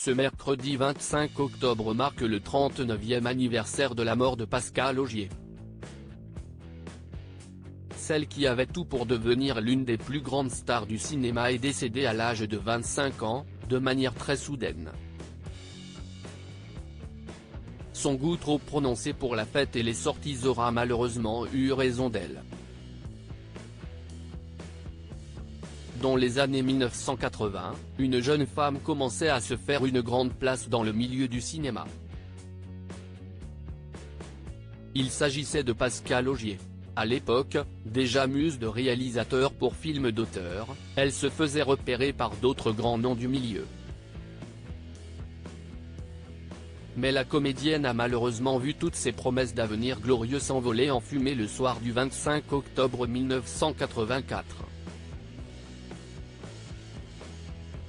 Ce mercredi 25 octobre marque le 39e anniversaire de la mort de Pascal Augier. Celle qui avait tout pour devenir l'une des plus grandes stars du cinéma est décédée à l'âge de 25 ans, de manière très soudaine. Son goût trop prononcé pour la fête et les sorties aura malheureusement eu raison d'elle. Dans les années 1980, une jeune femme commençait à se faire une grande place dans le milieu du cinéma. Il s'agissait de Pascal Augier. À l'époque, déjà muse de réalisateur pour films d'auteur, elle se faisait repérer par d'autres grands noms du milieu. Mais la comédienne a malheureusement vu toutes ses promesses d'avenir glorieux s'envoler en fumée le soir du 25 octobre 1984.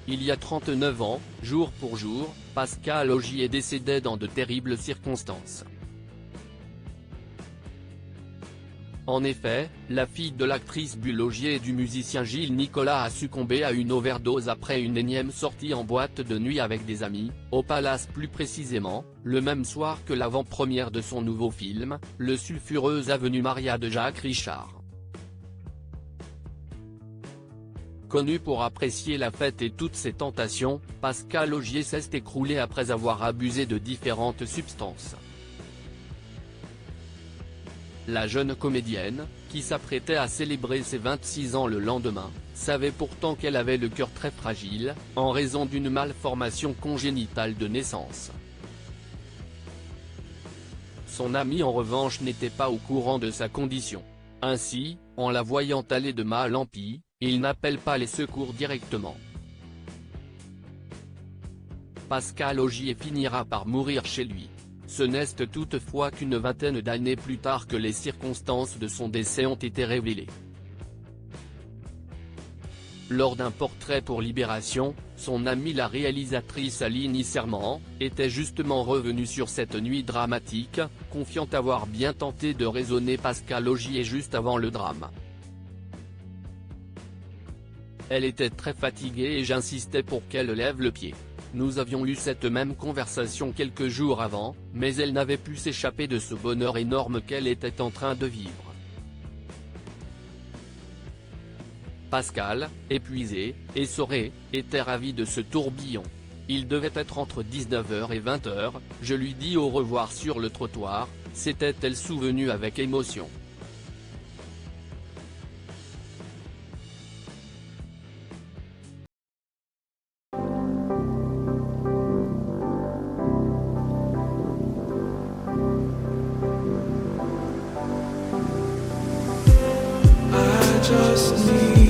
Il y a 39 ans, jour pour jour, Pascal Augier décédait dans de terribles circonstances. En effet, la fille de l'actrice Bulle Augier et du musicien Gilles Nicolas a succombé à une overdose après une énième sortie en boîte de nuit avec des amis, au Palace plus précisément, le même soir que l'avant-première de son nouveau film, Le sulfureux Avenue Maria de Jacques Richard. Connu pour apprécier la fête et toutes ses tentations, Pascal Augier s'est écroulé après avoir abusé de différentes substances. La jeune comédienne, qui s'apprêtait à célébrer ses 26 ans le lendemain, savait pourtant qu'elle avait le cœur très fragile, en raison d'une malformation congénitale de naissance. Son ami en revanche n'était pas au courant de sa condition. Ainsi, en la voyant aller de mal en pis, il n'appelle pas les secours directement. Pascal Augier finira par mourir chez lui. Ce n'est toutefois qu'une vingtaine d'années plus tard que les circonstances de son décès ont été révélées. Lors d'un portrait pour Libération, son amie la réalisatrice Aline Isserman, était justement revenue sur cette nuit dramatique, confiant avoir bien tenté de raisonner Pascal Augier juste avant le drame. Elle était très fatiguée et j'insistais pour qu'elle lève le pied. Nous avions eu cette même conversation quelques jours avant, mais elle n'avait pu s'échapper de ce bonheur énorme qu'elle était en train de vivre. Pascal, épuisé, essoré, était ravi de ce tourbillon. Il devait être entre 19h et 20h, je lui dis au revoir sur le trottoir, s'était-elle souvenue avec émotion. Just need